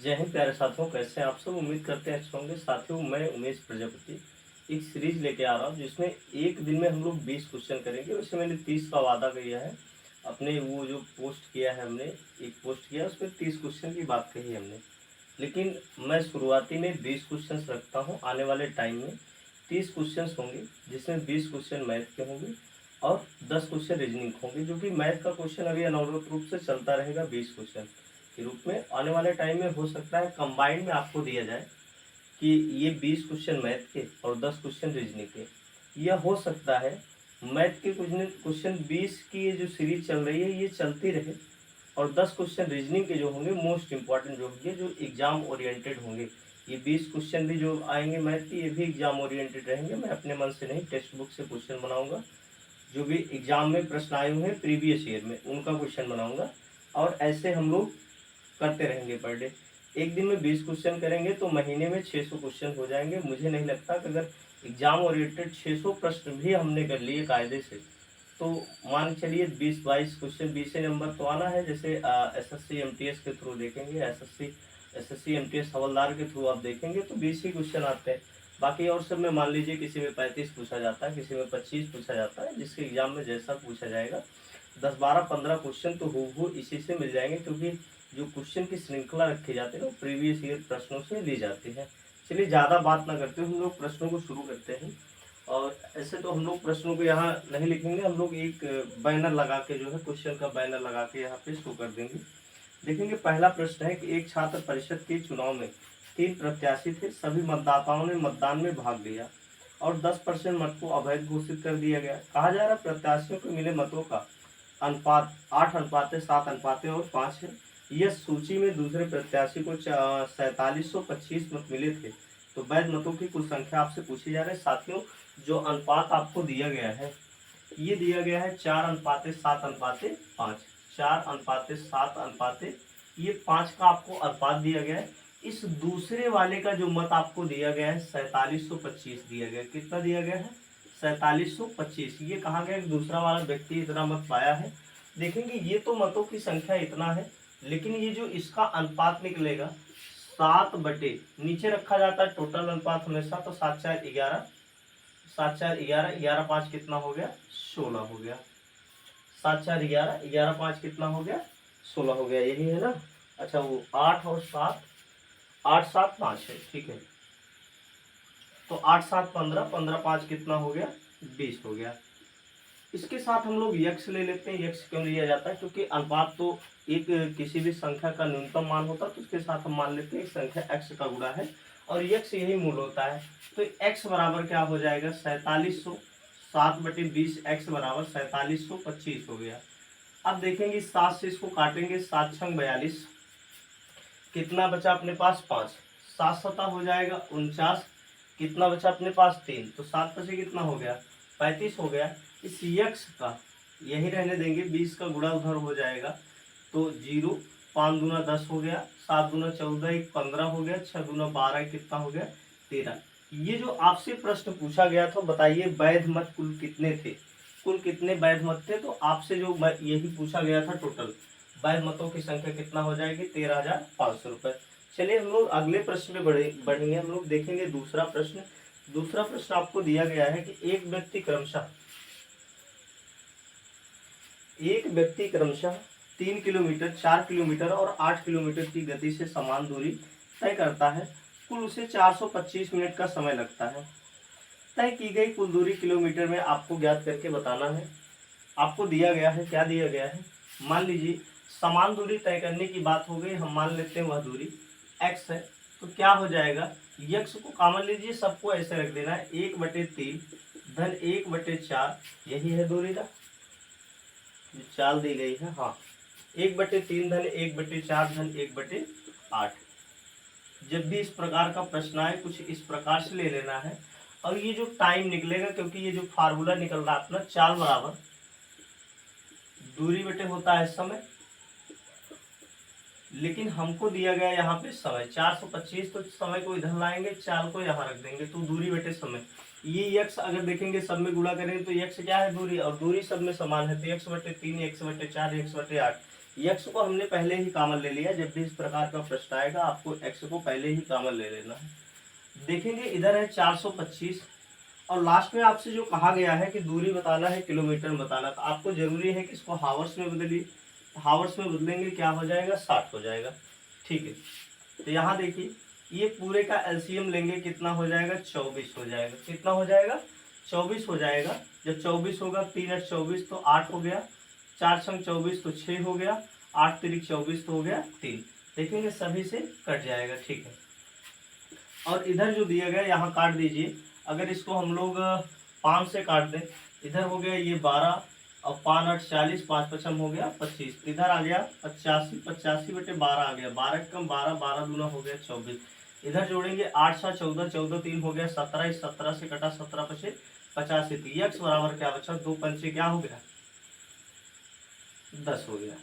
जय हिंद प्यारे साथियों, कैसे हैं आप सब। उम्मीद करते हैं अच्छे होंगे। साथियों, मैं उमेश प्रजापति एक सीरीज लेके आ रहा हूँ जिसमें एक दिन में हम लोग 20 क्वेश्चन करेंगे। वैसे मैंने 30 का वादा किया है अपने, वो जो पोस्ट किया है हमने, एक पोस्ट किया उसमें 30 क्वेश्चन की बात कही हमने। लेकिन मैं शुरुआती में 20 क्वेश्चन रखता हूँ। आने वाले टाइम में 30 क्वेश्चन होंगे जिसमें 20 क्वेश्चन मैथ के होंगे और 10 क्वेश्चन रीजनिंग होंगे। जो कि मैथ का क्वेश्चन अभी अनवरत रूप से चलता रहेगा 20 क्वेश्चन के रूप में। आने वाले टाइम में हो सकता है कंबाइंड में आपको दिया जाए कि ये 20 क्वेश्चन मैथ के और 10 क्वेश्चन रीजनिंग के। यह हो सकता है मैथ के क्वेश्चन 20 की ये जो सीरीज चल रही है ये चलती रहे और 10 क्वेश्चन रीजनिंग के जो होंगे मोस्ट इंपॉर्टेंट जो होंगे, जो एग्जाम ओरिएंटेड होंगे। ये 20 क्वेश्चन भी जो आएंगे मैथ के, ये भी एग्जाम ओरिएंटेड रहेंगे। मैं अपने मन से नहीं, टेक्स्ट बुक से क्वेश्चन बनाऊंगा। जो भी एग्जाम में प्रश्न आए हुए हैं प्रीवियस ईयर में, उनका क्वेश्चन बनाऊंगा। और ऐसे हम लोग करते रहेंगे पर डे। एक दिन में 20 क्वेश्चन करेंगे तो महीने में 600 क्वेश्चन हो जाएंगे। मुझे नहीं लगता कि अगर एग्जाम ओरिएंटेड 600 प्रश्न भी हमने कर लिए कायदे से, तो मान के चलिए 20-22 क्वेश्चन, 20 नंबर तो आना है। जैसे एसएससी एमटीएस के थ्रू देखेंगे, एसएससी एमटीएस हवलदार के थ्रू आप देखेंगे तो 20 ही क्वेश्चन आते हैं। बाकी और सब में मान लीजिए किसी में 35 पूछा जाता है, किसी में 25 पूछा जाता है, जिसके एग्जाम में जैसा पूछा जाएगा। 10-12-15 क्वेश्चन तो हूबहू इसी से मिल जाएंगे, क्योंकि जो क्वेश्चन की श्रृंखला रखी जाती है ना प्रीवियस ईयर प्रश्नों से ली जाती है। चलिए ज़्यादा बात ना करते हुए हम लोग प्रश्नों को शुरू करते हैं। और ऐसे तो हम लोग प्रश्नों को यहाँ नहीं लिखेंगे, हम लोग एक बैनर लगा के जो है क्वेश्चन का बैनर लगा के यहाँ पे शो कर देंगे। देखेंगे पहला प्रश्न है कि एक छात्र परिषद के चुनाव में 3 प्रत्याशी थे। सभी मतदाताओं ने मतदान में भाग लिया और 10% मत को अवैध घोषित कर दिया गया। कहा जा रहा प्रत्याशियों को मिले मतों का अनुपात 8:7:5 है। यह सूची में दूसरे प्रत्याशी को 4725 मत मिले थे। तो वैध मतों की कुल संख्या आपसे पूछी जा रही है। साथियों, जो अनुपात आपको दिया गया है ये दिया गया है 4:7:5। 4:7:5, ये 5 का आपको अनुपात दिया गया है। इस दूसरे वाले का जो मत आपको दिया गया है 4725 दिया गया। कितना दिया गया है? 4725। ये कहा गया कि दूसरा वाला व्यक्ति इतना मत पाया है। देखेंगे ये तो मतों की संख्या इतना है, लेकिन ये जो इसका अनुपात निकलेगा 7 बटे, नीचे रखा जाता है टोटल अनुपात हमेशा, तो 7-4-11, 7-4-11, 11-5 कितना हो गया? 16 हो गया। 7-4-11, 11-5 कितना हो गया? 16 हो गया। यही है ना? अच्छा, वो 8 और 7, 8-7-5 है, ठीक है। तो 8-7-15, 15-5 कितना हो गया? 20 हो गया। इसके साथ हम लोग यक्ष ले लेते हैं। यक्ष क्यों लिया जाता है? क्योंकि अनुपात तो एक किसी भी संख्या का न्यूनतम मान होता है, तो उसके साथ हम मान लेते हैं एक संख्या x का गुणा है और यक्ष यही मूल होता है। तो x बराबर क्या हो जाएगा? 4700। 7/20 x बराबर 4725 हो गया। अब देखेंगे 7 से इसको काटेंगे, 7×6=42। कितना बचा अपने पास? 5। 7 हो जाएगा 49। कितना बचा अपने पास? 3। तो 7 से कितना हो गया? 35 हो गया। इस यक्ष का यही रहने देंगे, 20 का गुणा उधर हो जाएगा तो 0। 5 दूना 10 हो गया, 7 दूना 14, 1 15 हो गया, 6 दूना 12, कितना हो गया? 13। ये जो आपसे प्रश्न पूछा गया था, बताइए वैध मत कुल कितने थे? कुल कितने वैध मत थे? तो आपसे जो यही पूछा गया था, टोटल वैध मतों की संख्या कितना हो जाएगी? 13,500 रुपए। चलिए हम लोग अगले प्रश्न में बढ़ेंगे। हम लोग देखेंगे दूसरा प्रश्न। दूसरा प्रश्न आपको दिया गया है कि एक व्यक्ति क्रमशः 3 किलोमीटर, 4 किलोमीटर और 8 किलोमीटर की गति से समान दूरी तय करता है। कुल उसे 425 मिनट का समय लगता है। तय की गई कुल दूरी किलोमीटर में आपको ज्ञात करके बताना है। आपको दिया गया है, क्या दिया गया है? मान लीजिए समान दूरी तय करने की बात हो गई। हम मान लेते हैं वह दूरी x है। तो क्या हो जाएगा? यक्ष को कॉमन लीजिए, सबको ऐसे रख देना है, 1/3 धन 1/4, यही है दूरी का जो चाल दी गई है। हाँ, 1/3 धन 1/4 धन 1/8। जब भी इस प्रकार का प्रश्न आए कुछ इस प्रकार से ले लेना है। और ये जो टाइम निकलेगा, क्योंकि ये जो फार्मूला निकल रहा है अपना, चाल बराबर दूरी बटे होता है समय, लेकिन हमको दिया गया यहाँ पे समय 425, तो समय को इधर लाएंगे, चाल को यहाँ रख देंगे, तो दूरी बटे समय। ये x अगर देखेंगे सब में गुणा करेंगे तो x क्या है, दूरी, और दूरी सब में समान है, तो x/3, x/4, x/8। x को हमने पहले ही कॉमन ले लिया। जब भी इस प्रकार का प्रश्न आएगा आपको x को पहले ही कॉमन ले लेना है। देखेंगे इधर है 425, और लास्ट में आपसे जो कहा गया है कि दूरी बताना है, किलोमीटर में बताना, तो आपको जरूरी है कि इसको हावर्स में बदलिए। हावर्स में बदलेंगे क्या हो जाएगा, 60 हो जाएगा। ठीक है, तो यहाँ देखिए ये पूरे का एलसीएम लेंगे, कितना हो जाएगा, 24 हो जाएगा। कितना हो जाएगा, 24 हो जाएगा। जब 24 होगा, 3 8 24 तो 8 हो गया, 4 6 24 तो 6 हो गया, 8 3 24 तो हो गया 3। देखेंगे सभी से कट जाएगा। ठीक है, और इधर जो दिया गया यहाँ काट दीजिए। अगर इसको हम लोग 5 से काट दें, इधर हो गया ये 12, और 5 8 40, 5 5 हो गया 25, इधर आ गया 85, 85/12 आ गया, 12 कम 12, 12 दूना हो गया 24। इधर जोड़ेंगे 8 7 14, 14 3 हो गया 17, इस 17 से कटा 17 पचे 85, x बराबर क्या बचा, 2 पंचे क्या हो गया, 10 हो गया।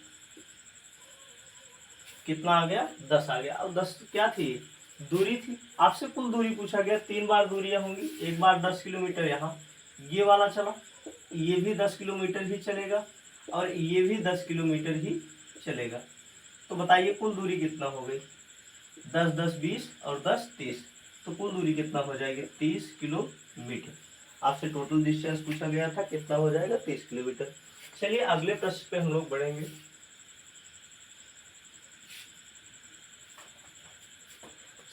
कितना आ गया, 10 आ गया। अब 10 क्या थी, दूरी थी। आपसे कुल दूरी पूछा गया, 3 बार दूरियां होंगी, एक बार 10 किलोमीटर, यहाँ ये वाला चला, ये भी 10 किलोमीटर ही चलेगा, और ये भी 10 किलोमीटर ही चलेगा। तो बताइए कुल दूरी कितना हो गई, 10 10 20 और 10 30, तो कुल दूरी कितना हो जाएगी, 30 किलोमीटर। आपसे टोटल डिस्टेंस पूछा गया था, कितना हो जाएगा, 30 किलोमीटर। चलिए अगले प्रश्न पे हम लोग बढ़ेंगे।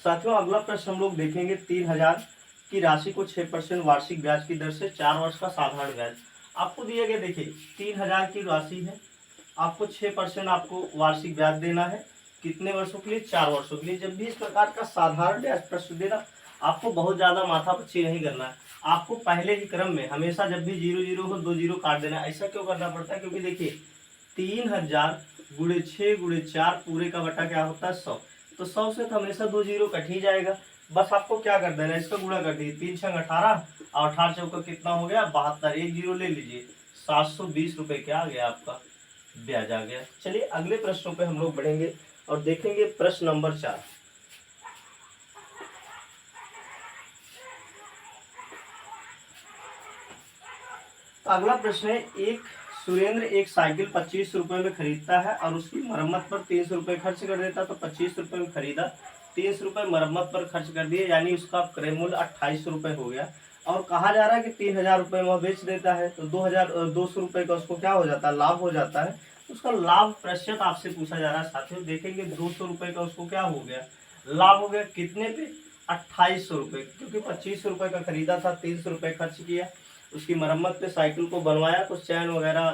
साथियों अगला प्रश्न हम लोग देखेंगे, 3000 की राशि को 6% वार्षिक ब्याज की दर से 4 वर्ष का साधारण ब्याज आपको दिया गया। देखिए 3000 की राशि है, आपको 6% आपको वार्षिक ब्याज देना है, कितने वर्षों के लिए, 4 वर्षों के लिए। जब भी इस प्रकार का साधारण ब्याज प्रश्न देना, आपको बहुत ज्यादा माथापच्ची नहीं करना है। आपको पहले ही क्रम में हमेशा जब भी 0 0 हो 2 0 काट देना। ऐसा क्यों करना पड़ता है, क्योंकि देखिए 3000 गुणे 6 गुणे 4 पूरे का बटा क्या होता है, 100। तो 100 से तो हमेशा 2 0 कट ही जाएगा। बस आपको क्या कर देना है, इसका गुणा कर दीजिए, 3 6 18, और 18 चौका कितना हो गया, 72, एक 0 ले लीजिए, 720 रुपये क्या आ गया, आपका ब्याज आ गया। चलिए अगले प्रश्नों पे हम लोग बढ़ेंगे और देखेंगे प्रश्न नंबर 4। अगला प्रश्न है, एक सुरेंद्र एक साइकिल 25 रुपए में खरीदता है और उसकी मरम्मत पर 300 रुपये खर्च कर देता। तो 25 रुपये में खरीदा, 300 रुपये मरम्मत पर खर्च कर दिए, यानी उसका क्रय मूल्य 2800 रुपये हो गया। और कहा जा रहा है कि 3000 रुपये में वह बेच देता है, तो 200 रुपये का उसको क्या हो जाता है, लाभ हो जाता है। उसका लाभ प्रतिशत आपसे पूछा जा रहा है। साथियों देखेंगे 200 रुपये का उसको क्या हो गया, लाभ हो गया, कितने पे, 2800 रुपये, क्योंकि 25 रुपये का खरीदा था, 300 रुपये खर्च किया, उसकी मरम्मत पे साइकिल को बनवाया, कुछ चैन वगैरह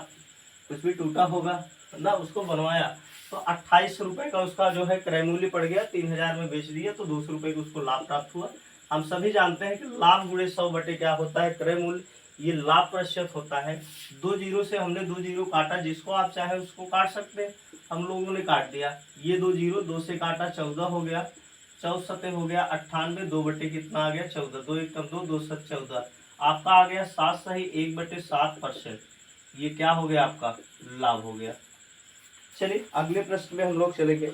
कुछ भी टूटा होगा ना, उसको बनवाया, तो 2800 रुपये का उसका जो है क्रय मूल्य पड़ गया, 3000 में बेच दिया, तो 200 रुपये का उसको लाभ प्राप्त हुआ। हम सभी जानते हैं कि लाभ गुणे 100 बटे क्या होता है, क्रय मूल्य, ये लाभ प्रतिशत होता है। 2 0 से हमने 2 0 काटा, जिसको आप चाहे उसको काट सकते हैं, हम लोगों ने काट दिया। ये 2 0 2 से काटा, 14 हो गया, 14 सते हो गया 98, 2 बटे कितना आ गया, 14, 2 1 2, 2 7 14, आपका आ गया 7 सही 1/7%। ये क्या हो गया, आपका लाभ हो गया। चलिए अगले प्रश्न में हम लोग चलेंगे।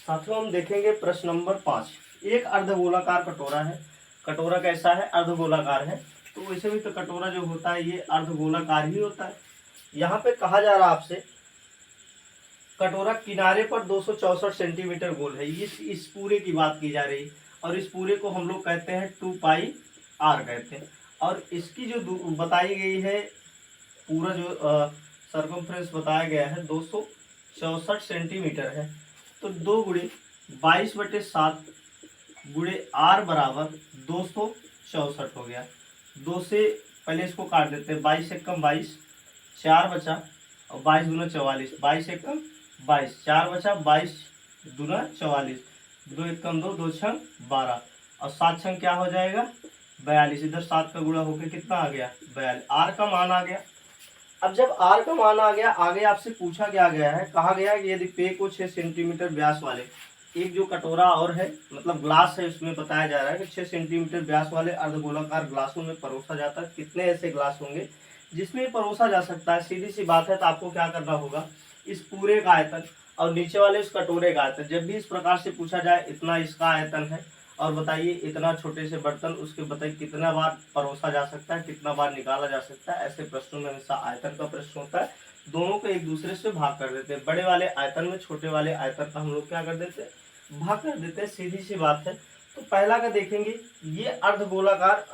साथियों हम देखेंगे प्रश्न नंबर 5। एक अर्धगोलाकार कटोरा है। कटोरा कैसा है, अर्धगोलाकार है। तो वैसे भी तो कटोरा जो होता है ये अर्धगोलाकार ही होता है। यहाँ पे कहा जा रहा है आपसे, कटोरा किनारे पर 264 सेंटीमीटर गोल है। इस पूरे की बात की जा रही है, और इस पूरे को हम लोग कहते हैं 2πr कहते हैं। और इसकी जो बताई गई है, पूरा जो सर्कमफ्रेंस बताया गया है 264 सेंटीमीटर है। तो 2 गुणे 22/7 गुणे r बराबर 264 हो गया। 2 से पहले इसको काट देते हैं, 22 एकम 22, 4 बचा, और 22 दूना 44, 22 एकम 22, 4 बचा, 22 दूना 44, 2 एकम 2, 2 छंग 12, और 7 छंग क्या हो जाएगा, 42। इधर 7 का गुणा होकर कितना आ गया, 42। आर का मान आ गया। अब जब आर का मान आ गया, आगे आपसे पूछा क्या गया है, कहा गया है कि यदि पे को 6 सेंटीमीटर व्यास वाले एक जो कटोरा और है, मतलब ग्लास है, उसमें बताया जा रहा है कि 6 सेंटीमीटर व्यास वाले अर्धगोलाकार ग्लासों में परोसा जाता है। कितने ऐसे ग्लास होंगे जिसमें परोसा जा सकता है, सीधी सी बात है। तो आपको क्या करना होगा, इस पूरे का आयतन और नीचे वाले उस कटोरे का आयतन। जब भी इस प्रकार से पूछा जाए इतना इसका आयतन है और बताइए इतना छोटे से बर्तन उसके बताइए कितना बार परोसा जा सकता है, कितना बार निकाला जा सकता है, ऐसे प्रश्नों में हमेशा आयतन का प्रश्न होता है। दोनों को एक दूसरे से भाग कर देते हैं, बड़े वाले आयतन में छोटे वाले आयतन का हम लोग क्या कर देते हैं, भाग कर देते हैं, सीधी सी बात है। तो पहला का देखेंगे, ये अर्धगोलाकार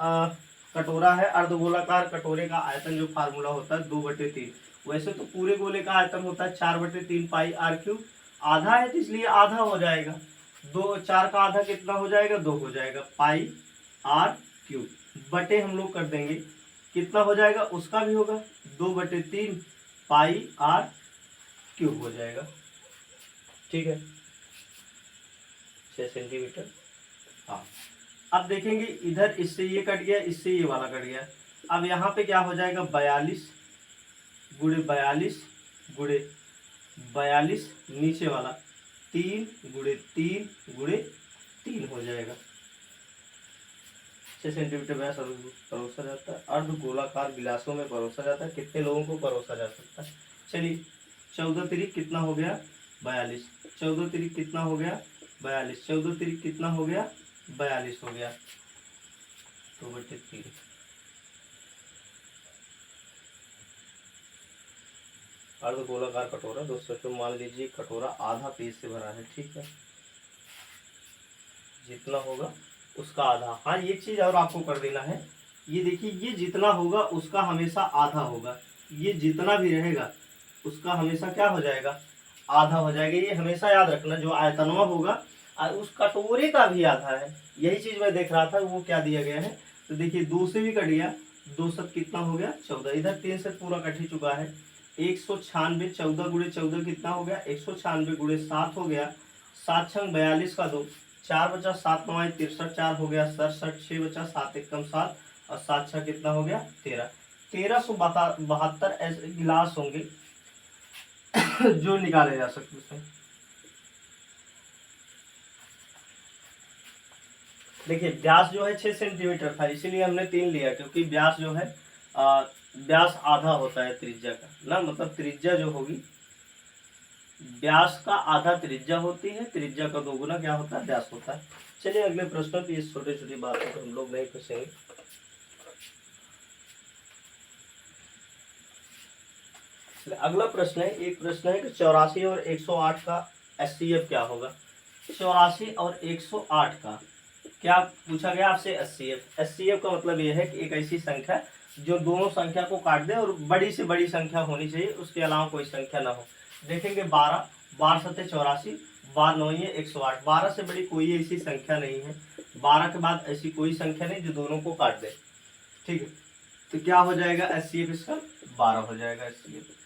कटोरा है, अर्धगोलाकार कटोरे का आयतन जो फार्मूला होता है 2/3। वैसे तो पूरे गोले का आयतन होता है 4/3 पाई आर क्यूब, आधा है तो इसलिए आधा हो जाएगा, 4 का आधा कितना हो जाएगा, 2 हो जाएगा, पाई आर क्यूब बटे हम लोग कर देंगे कितना हो जाएगा, उसका भी होगा 2/3 पाई आर क्यूब हो जाएगा। ठीक है, 6 सेंटीमीटर। हाँ, अब देखेंगे इधर इससे ये कट गया, इससे ये वाला कट गया। अब यहाँ पे क्या हो जाएगा, 42 गुणे 42 गुणे 42, नीचे वाला 3 गुणे 3 गुणे 3 हो जाएगा। 6 सेंटीमीटर व्यास परोसा जाता है, अर्ध गोलाकार गिलासों में परोसा जाता है। कितने लोगों को परोसा जा सकता है, चलिए 14 तिरिक कितना हो गया, 42, 14 तिरिक कितना हो गया, 42, 14 तिरिक कितना हो गया, 42 हो गया, 2/3। अर्ध गोलाकार कटोरा दोस्तों, मान लीजिए कटोरा आधा पेज से भरा है, ठीक है, जितना होगा उसका आधा। हाँ, एक चीज और आपको कर देना है, ये देखिए ये जितना होगा उसका हमेशा आधा होगा, ये जितना भी रहेगा उसका हमेशा क्या हो जाएगा, आधा हो जाएगा। ये हमेशा याद रखना, जो आयतनवा होगा उस कटोरे का भी आधा है। यही चीज मैं देख रहा था, वो क्या दिया गया है, तो देखिए 2 से भी कट गया, 2 7 कितना हो गया, 14, इधर 3 से पूरा कट ही चुका है, 196, 14 गुणे 14 कितना हो गया, 196 गुणे 7 हो गया, 7 छंग 42 का 2, 4 बचा 7 9 63, 4 हो गया 67, 6 बचा 7 एकम 7 और 7 6 कितना हो गया 13, 1372 ऐसे गिलास होंगे जो निकाले जा सकते हैं। देखिए व्यास जो है 6 सेंटीमीटर था, इसीलिए हमने 3 लिया, क्योंकि व्यास जो है व्यास आधा होता है त्रिज्या का ना, मतलब त्रिज्या जो होगी व्यास का आधा त्रिज्या होती है, त्रिज्या का 2 गुना क्या होता है, व्यास होता है। चलिए अगले प्रश्न पे, इस छोटी छोटी बातों को हम लोग नहीं पूछेंगे। अगला प्रश्न है, एक प्रश्न है कि 84 और 108 का एचसीएफ क्या होगा। 84 और 108 का क्या पूछा गया आपसे, एचसीएफ। एचसीएफ का मतलब यह है कि एक ऐसी संख्या जो दोनों संख्या को काट दे और बड़ी से बड़ी संख्या होनी चाहिए, उसके अलावा कोई संख्या ना हो। देखेंगे 12, 12 7 84, 12 9 108, 12 से बड़ी कोई ऐसी संख्या नहीं है, 12 के बाद ऐसी कोई संख्या नहीं जो दोनों को काट दे, ठीक है। तो क्या हो जाएगा एचसीएफ, इसका 12 हो जाएगा एचसीएफ।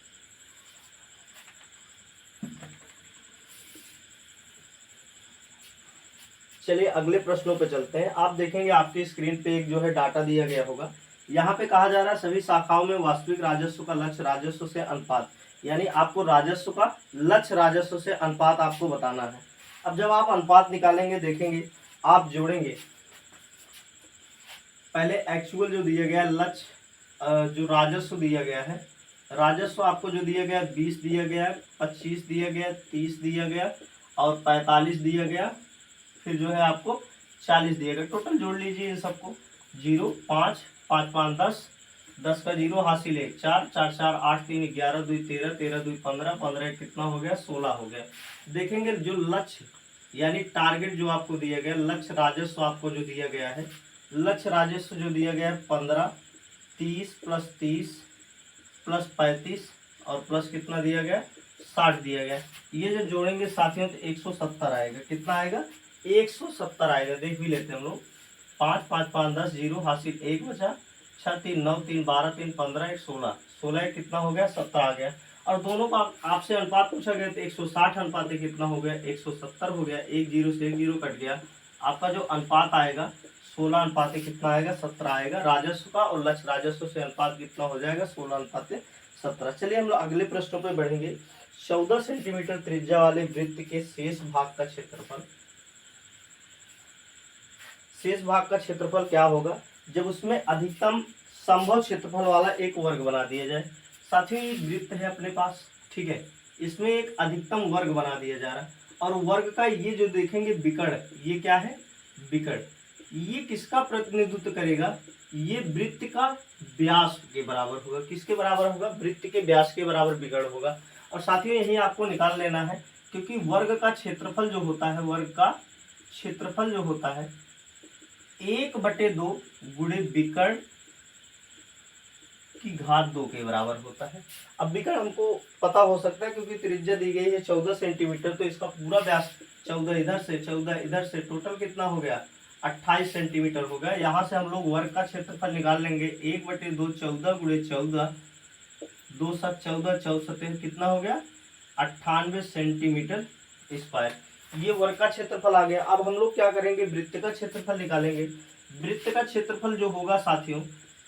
चलिए अगले प्रश्नों पे चलते हैं। आप देखेंगे आपकी स्क्रीन पे एक जो है डाटा दिया गया होगा, यहाँ पे कहा जा रहा है सभी शाखाओं में वास्तविक राजस्व का लक्ष्य राजस्व से अनुपात, यानी आपको राजस्व का लक्ष्य राजस्व से अनुपात आपको बताना है। अब जब आप अनुपात निकालेंगे, देखेंगे आप जोड़ेंगे, पहले एक्चुअल जो दिया गया लक्ष्य जो राजस्व दिया गया है, राजस्व आपको जो दिया गया 20 दिया गया, 25 दिया गया, 30 दिया गया और 45 दिया गया, फिर जो है आपको 40 दिया गया। टोटल जोड़ लीजिए इन सबको, 0 5 5 5 10, 10 का 0 हासिल 1, 4 4 4 8 3 11 2 13 13 2 15 15 कितना हो गया 16 हो गया। देखेंगे जो लक्ष्य यानी टारगेट जो आपको दिया गया, लक्ष्य राजस्व आपको जो दिया गया है, लक्ष्य राजस्व जो दिया गया है 15, 30 प्लस 30 प्लस 35 और प्लस कितना दिया गया 60 दिया गया। ये जो जोड़ेंगे साथियों तो 170 आएगा। कितना आएगा 170 आएगा। देख भी लेते हैं हम लोग, 5 5 5 10 0 हासिल 1 बचा, 6 3 9 3 12 3 15 1 16, 16 कितना हो गया 17 आ गया। और दोनों का आपसे अनुपात पूछा गया तो 160 अनुपात कितना हो गया 170 हो गया। 1 0 से 1 0 कट गया। आपका जो अनुपात आएगा 16 अनुपात कितना आएगा 17 आएगा। राजस्व का और लक्ष्य राजस्व से अनुपात कितना हो जाएगा 16 अनुपात 17। चलिए हम लोग अगले प्रश्नों पर बढ़ेंगे। 14 सेंटीमीटर त्रिज्या वाले वृत्त के शेष भाग का क्षेत्रफल, शेष भाग का क्षेत्रफल क्या होगा जब उसमें अधिकतम संभव क्षेत्रफल वाला एक वर्ग बना दिया जाए। साथियों ये वृत्त है अपने पास, ठीक है, इसमें एक अधिकतम वर्ग बना दिया जा रहा है, और वर्ग का ये जो देखेंगे विकर्ण, ये क्या है, विकर्ण, ये किसका प्रतिनिधित्व करेगा, ये वृत्त का व्यास के बराबर होगा। किसके बराबर होगा, वृत्त के व्यास के बराबर विकर्ण होगा। और साथियों यही आपको निकाल लेना है, क्योंकि वर्ग का क्षेत्रफल जो होता है, वर्ग का क्षेत्रफल जो होता है 1/2 गुणे विकर्ण की घात 2 के बराबर होता है। अब विकर्ण हमको पता हो सकता है, क्योंकि त्रिज्या दी गई है 14 सेंटीमीटर, तो इसका पूरा व्यास 14 इधर से 14 इधर से टोटल कितना हो गया, 28 सेंटीमीटर हो गया। यहाँ से हम लोग वर्ग का क्षेत्रफल निकाल लेंगे, 1/2 14 गुणे 14, 2 7 14 14 कितना हो गया, 98 सेंटीमीटर स्क्वायर। ये वर्ग का क्षेत्रफल आ गया। अब हम लोग क्या करेंगे, वृत्त का क्षेत्रफल निकालेंगे। वृत्त का क्षेत्रफल जो होगा साथियों,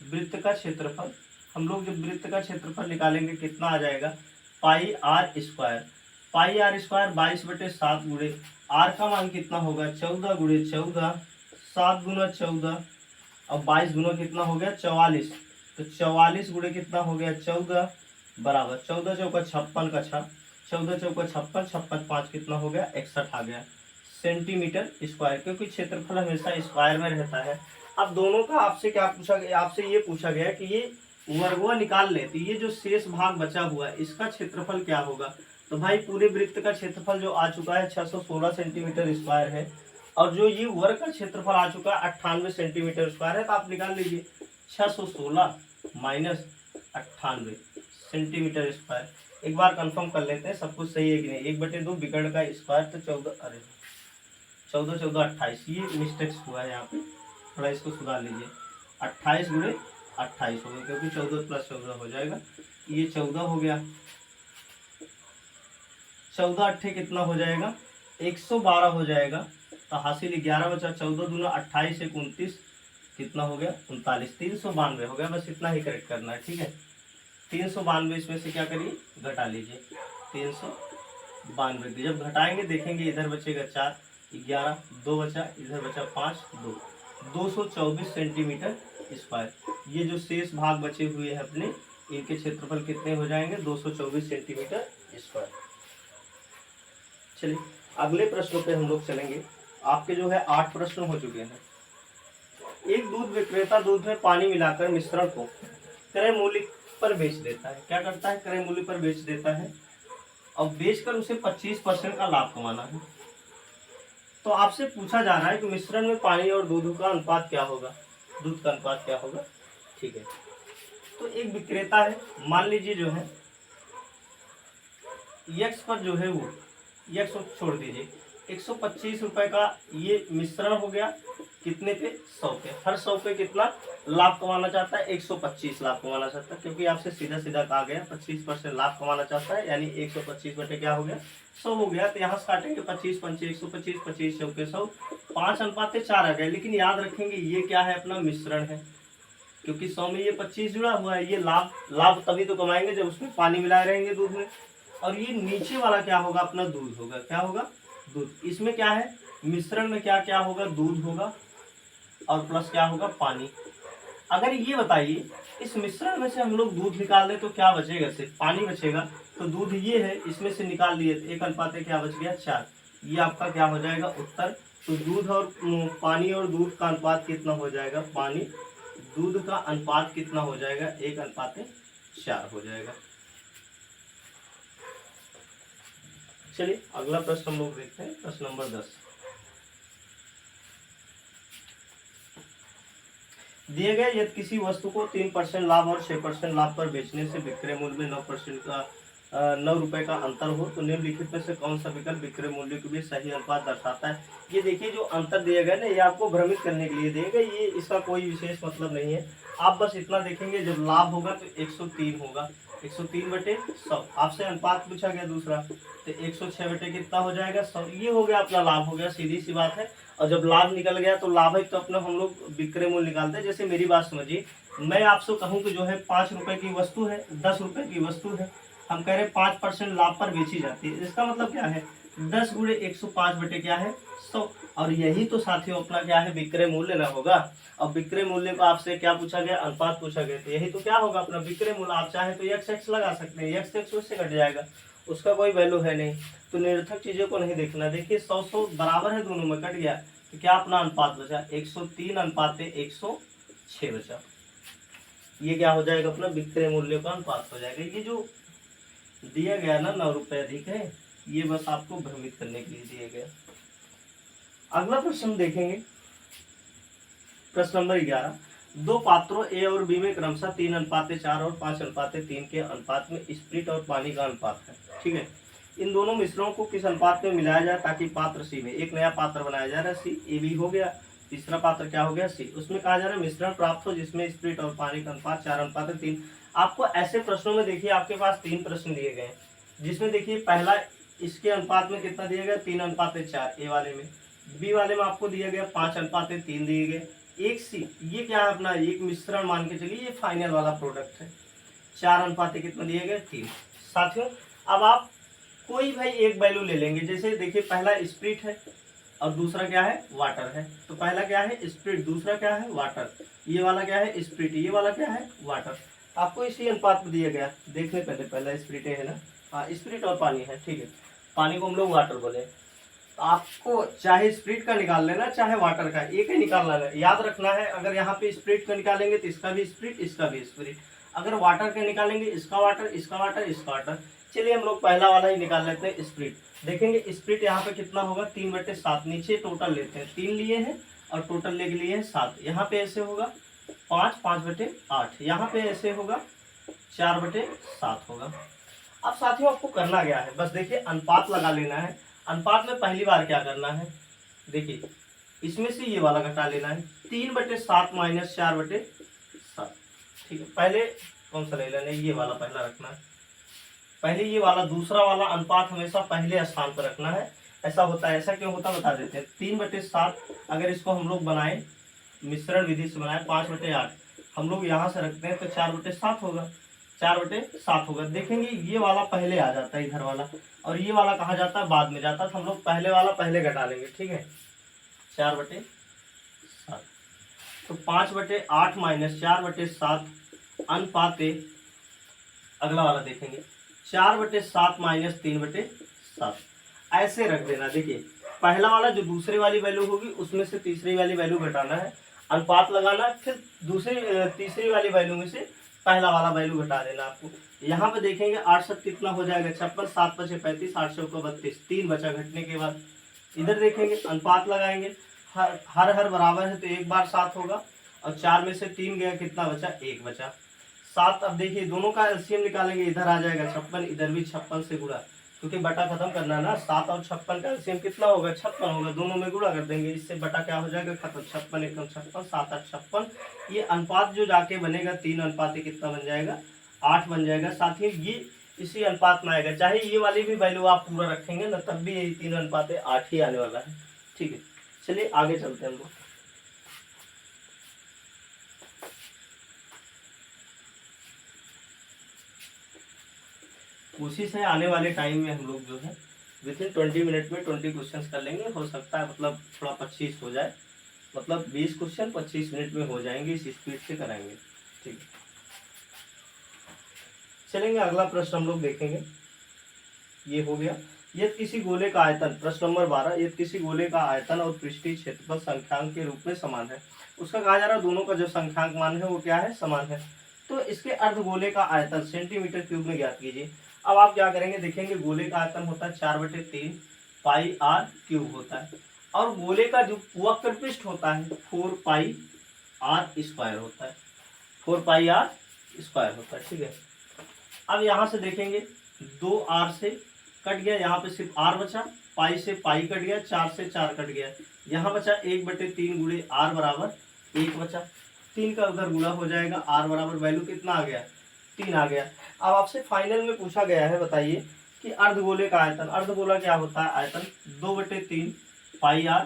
वृत्त का क्षेत्रफल, हम लोग जब वृत्त का क्षेत्रफल निकालेंगे कितना आ जाएगा, pi R square. Pi R square 22/7 गुणे आर का मान कितना होगा, 14 गुणे 14, 7 गुना 14, अब 22 गुना कितना हो गया, 44, तो 44 गुणे कितना हो गया, 14 बराबर 14 चौका 56 का 6, 14 चौका 56, 56 5 कितना हो गया, 61 आ गया सेंटीमीटर स्क्वायर, क्योंकि क्षेत्रफल हमेशा स्क्वायर में रहता है। अब दोनों का आपसे क्या पूछा गया, आपसे ये पूछा गया कि ये वर्गवा निकाल ले, तो ये जो शेष भाग बचा हुआ है इसका क्षेत्रफल क्या होगा। तो भाई पूरे वृत्त का क्षेत्रफल जो आ चुका है 616 सेंटीमीटर स्क्वायर है, और जो ये वर्ग का क्षेत्रफल आ चुका है 98 सेंटीमीटर स्क्वायर है। तो आप निकाल लीजिए 616 माइनस 98 सेंटीमीटर स्क्वायर। एक बार कंफर्म कर लेते हैं सब कुछ सही है कि नहीं। 1/2 विकर्ण का स्क्वायर, तो 14, अरे 14 14 28, ये मिस्टेक्स हुआ है यहाँ पे, थोड़ा इसको सुधार लीजिए। 28 गुणे 28 हो गया, क्योंकि 14 + 14 हो जाएगा, ये 14 हो गया, 14 अट्ठे कितना हो जाएगा, 112 हो जाएगा। तो हासिल 11 बचा, 14 दूना 28 1 29 कितना हो गया, 39, 392 हो गया। बस इतना ही करेक्ट करना है, ठीक है। 392 इसमें से क्या करिए, घटा लीजिए, 392 जब घटाएंगे देखेंगे इधर बचेगा 4, 11 2 बचा, इधर बचा 5 2, 224 सेंटीमीटर स्क्वायर। ये जो शेष भाग बचे हुए हैं अपने, इनके क्षेत्रफल कितने हो जाएंगे, 224 सेंटीमीटर स्क्वायर। चलिए अगले प्रश्नों पे हम लोग चलेंगे। आपके जो है 8 प्रश्न हो चुके हैं। एक दूध विक्रेता दूध में पानी मिलाकर मिश्रण को क्रय मूल्य पर बेच देता है। क्या करता है, क्रय मूल्य पर बेच देता है, और बेचकर उसे 25% का लाभ कमाना है। तो आपसे पूछा जा रहा है कि मिश्रण में पानी और दूध का अनुपात क्या होगा, दूध का अनुपात क्या होगा, ठीक है। तो एक विक्रेता है, मान लीजिए जो है यक्स पर जो है वो, यक्स छोड़ दीजिए, 125 रुपए का ये मिश्रण हो गया, कितने पे, 100 पे। हर 100 पे कितना लाभ कमाना चाहता है, 125 लाभ कमाना चाहता है, क्योंकि आपसे सीधा सीधा कहा गया 25% लाभ कमाना चाहता है, यानी 125 बटे क्या हो गया, 100 हो गया। तो यहाँ से काटेंगे 25 पंचे 125, 25 चौके 100, 5:4 आ गया। लेकिन याद रखेंगे ये क्या है, अपना मिश्रण है, क्योंकि 100 में ये 25 जुड़ा हुआ है। ये लाभ तभी तो कमाएंगे जब उसमें पानी मिलाए रहेंगे दूध में। और ये नीचे वाला क्या होगा, अपना दूध होगा। क्या होगा, दूध। इसमें क्या है, मिश्रण में क्या क्या होगा, दूध होगा और प्लस क्या होगा, पानी। अगर ये बताइए इस मिश्रण में से हम लोग दूध निकाल दें तो क्या बचेगा, सिर्फ पानी बचेगा। तो दूध ये है, इसमें से निकाल लिए, 1 क्या बच गया, 4। ये आपका क्या हो जाएगा, उत्तर। तो दूध और पानी और दूध का अनुपात कितना हो जाएगा, पानी दूध का अनुपात कितना हो जाएगा, 1:4 हो जाएगा। चलिए अगला प्रश्न हम लोग देखते हैं, प्रश्न नंबर 10। दिए गए यदि किसी वस्तु को 3% लाभ और 6% लाभ पर बेचने से विक्रय मूल्य में 9% का 9 रुपए का अंतर हो, तो निम्नलिखित में से कौन सा विकल्प विक्रय मूल्य के बीच सही अनुपात दर्शाता है। ये देखिए जो अंतर दिया गया ना, ये आपको भ्रमित करने के लिए दिया गया, ये इसका कोई विशेष मतलब नहीं है। आप बस इतना देखेंगे, जब लाभ होगा तो 103 होगा, 103/100। आपसे अनुपात पूछा गया दूसरा, तो 106 बटे कितना हो जाएगा, 100। ये हो गया अपना लाभ हो गया, सीधी सी बात है। और जब लाभ निकल गया तो लाभ है तो अपना हम लोग विक्रय मूल्य निकालते हैं। जैसे मेरी बात समझिए, मैं आपसे कहूँ कि जो है 5 रुपए की वस्तु है, 10 रुपए की वस्तु है, हम कह रहे हैं 5% लाभ पर बेची जाती है। इसका मतलब क्या है, 10 गुणे 105 बटे क्या है, 100। और यही तो साथियों अपना क्या है, विक्रय मूल्य ना होगा। अब विक्रय मूल्य को आपसे क्या पूछा गया, अनुपात पूछा गया, तो यही तो क्या होगा अपना विक्रय मूल्य। आप चाहे तो x लगा सकते हैं, x उससे कट जाएगा, उसका कोई वैल्यू है नहीं, तो निरर्थक चीज़ों को नहीं देखना। देखिए 100 बराबर है, दोनों में कट गया, तो क्या अपना अनुपात बचा 103 अनुपात 106 बचा। ये क्या हो जाएगा अपना विक्रय मूल्य का अनुपात हो जाएगा। ये जो दिया गया ना 9 रुपये अधिक है, ये बस आपको भ्रमित करने के लिए दिया गया। अगला प्रश्न देखेंगे, प्रश्न नंबर 11। दो पात्रों ए और बी में क्रमशः 3:4 और 5:3 के अनुपात में स्प्रिट और पानी का अनुपात है। ठीक है, इन दोनों मिश्रणों को किस अनुपात में मिलाया जाए ताकि पात्र सी में एक नया पात्र बनाया जा रहा है, सी ए बी हो गया, तीसरा पात्र क्या हो गया सी, उसमें कहा जा रहा है मिश्रण प्राप्त हो जिसमें स्प्रिट और पानी का अनुपात 4:3। आपको ऐसे प्रश्नों में देखिए आपके पास 3 प्रश्न दिए गए हैं, जिसमें देखिए पहला इसके अनुपात में कितना दिया गया 3:4 ए वाले में, बी वाले में आपको दिया गया 5:3 दिए गए, एक सी ये क्या है अपना एक मिश्रण मान के चलिए, ये फाइनल वाला प्रोडक्ट है, 4 कितना दिए गए 3। साथियों अब आप कोई भाई एक वैल्यू ले लेंगे, जैसे देखिए पहला स्प्रिट है और दूसरा क्या है वाटर है, तो पहला क्या है स्प्रिट, दूसरा क्या है वाटर, ये वाला क्या है स्प्रिट, ये वाला क्या है वाटर, आपको इसी अनुपात में दिया गया। देखने पहले पहला स्प्रिट है ना, हाँ स्प्रिट और पानी है, ठीक है, पानी को हम लोग वाटर बोले, तो आपको चाहे स्प्रिट का निकाल लेना चाहे वाटर का, एक ही निकालना है, याद रखना है। अगर यहाँ पे स्प्रिट का निकालेंगे तो इसका भी स्प्रिट इसका भी स्प्रिट, अगर वाटर का निकालेंगे इसका वाटर इसका वाटर इसका वाटर। चलिए हम लोग पहला वाला ही निकाल लेते हैं स्प्रिट। देखेंगे स्प्रिट यहाँ पे कितना होगा 3/7, नीचे टोटल लेते हैं 3 लिए हैं और टोटल लेके लिए हैं 7, यहाँ पे ऐसे होगा 5/8, यहाँ पे ऐसे होगा 4/7 होगा। अब साथियों आपको करना क्या है, बस देखिए अनुपात लगा लेना है। अनुपात में पहली बार क्या करना है, देखिए इसमें से ये वाला घटा लेना है, 3/7 - 4/7। ठीक है, पहले कौन सा ले लेना है, ये वाला पहला रखना है, पहले ये वाला, दूसरा वाला अनुपात हमेशा पहले स्थान पर रखना है। ऐसा होता है, ऐसा क्यों होता है बता देते हैं। 3/7 अगर इसको हम लोग बनाए मिश्रण विधि से बनाए 5/8, हम लोग यहाँ से रखते हैं तो 4/7 होगा, 4/7 होगा। देखेंगे ये वाला पहले आ जाता है इधर वाला, और ये वाला कहाँ जाता है बाद में जाता है, तो हम लोग पहले वाला पहले घटा लेंगे। ठीक है, 4/7, तो 5/8 - 4/7 अनुपात, अगला वाला देखेंगे 4/7 - 3/7, ऐसे रख देना। देखिए पहला वाला जो दूसरे वाली वैल्यू होगी उसमें से तीसरी वाली वैल्यू घटाना है, अनुपात लगाना, फिर तीसरी वाली वैल्यू में से पहला वाला वैल्यू घटा देना आपको। यहाँ पे देखेंगे 8/7 कितना हो जाएगा 56, 7/5 35, 8/6 32, 3 बचा घटने के बाद। इधर देखेंगे अनुपात लगाएंगे, हर बराबर है तो एक बार 7 होगा, और 4 में से 3 गया कितना बचा 1 बचा 7। अब देखिए दोनों का एलसीएम निकालेंगे, इधर आ जाएगा 56, इधर भी 56 से गुणा, क्योंकि बटा खत्म करना है ना, 7 और 56 का एलसीएम कितना होगा 56 होगा, दोनों में गुणा कर देंगे, इससे बटा क्या हो जाएगा खत्म, 56 एकम 56, 7 8 56। ये अनुपात जो जाके बनेगा 3 कितना बन जाएगा 8 बन जाएगा। साथ ही ये इसी अनुपात में आएगा, चाहे ये वाली भी वैल्यू आप पूरा रखेंगे ना तब भी यही 3:8 ही आने वाला है। ठीक है, चलिए आगे चलते हैं हम लोग। कोशिश है आने वाले टाइम में हम लोग जो है विथिन 20 मिनट में 20 क्वेश्चन कर लेंगे, हो सकता है मतलब थोड़ा 25 हो जाए, मतलब 20 क्वेश्चन 25 मिनट में हो जाएंगे, इस स्पीड से कराएंगे। ठीक है, चलेंगे अगला प्रश्न हम लोग देखेंगे। ये हो गया, यदि किसी गोले का आयतन, प्रश्न नंबर 12, यदि किसी गोले का आयतन और पृष्ठीय क्षेत्रफल संख्यांक के रूप में समान है, उसका कहा जा रहा है दोनों का जो संख्यांक मान है वो क्या है समान है, तो इसके अर्धगोले का आयतन सेंटीमीटर क्यूब में ज्ञात कीजिए। अब आप क्या करेंगे, देखेंगे गोले का आयतन होता है 4/3 पाई r क्यूब होता है, और गोले का जो वक्रपृष्ठ होता है 4 पाई r स्क्वायर होता है, 4 पाई r स्क्वायर होता है। ठीक है, अब यहाँ से देखेंगे 2r से कट गया, यहाँ पे सिर्फ r बचा, पाई से पाई कट गया, 4 से 4 कट गया, यहाँ बचा 1/3 गुणे r बराबर 1 बचा, 3 का उधर गुणा हो जाएगा, r बराबर वैल्यू कितना आ गया 3 आ गया। अब आपसे फाइनल में पूछा गया है, बताइए कि अर्धगोले का आयतन, अर्धगोला क्या होता है आयतन 2/3 पाई r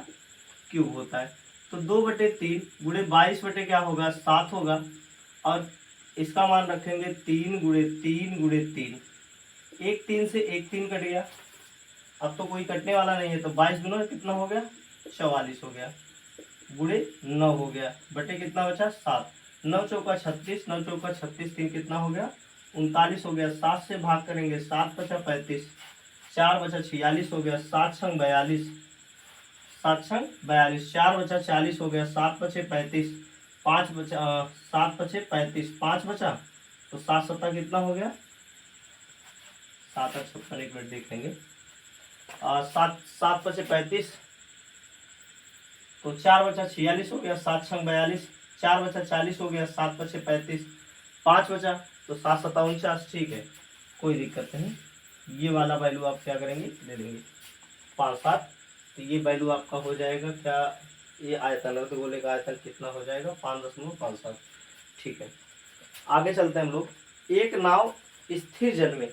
क्यूब होता है, तो 2/3 गुणे 22 बटे क्या होगा 7 होगा, और इसका मान रखेंगे 3 गुणे 3 गुणे 3, एक 3 से एक 3 कट गया, अब तो कोई कटने वाला नहीं है, तो 22 गुना कितना हो गया 44 हो गया, गुणे 9 हो गया, बटे कितना बचा 7, 9 चौका 36, 9 चौका 36, 3 कितना हो गया 39 हो गया, 7 से भाग करेंगे, 7 बचा 35, 4 बचा 46 हो गया, 7 छंग 42, 7 छंग 42, 4 बचा 40 हो गया, 7 बचे 35, 5 बचा 7 बचे 35, 5 बचा तो 7 सत्ता कितना हो गया, 7 8 56, 1 मिनट देख लेंगे। 7 7 बचे 35 तो 4 बचा 46 हो गया, 7 छंग 42, 4 बचा 40 हो गया, 7 बचे 35, 5 बचा तो 7 सत्ता 49, ठीक है, कोई दिक्कत नहीं। ये वाला वैल्यू आप क्या करेंगे, ले लेंगे 5 7, तो ये वैल्यू आपका हो जाएगा क्या, ये आयतन अर्धगोले का आयतन कितना हो जाएगा, 5.57, ठीक है। आगे चलते हैं हम लोग। एक नाव स्थिर जल में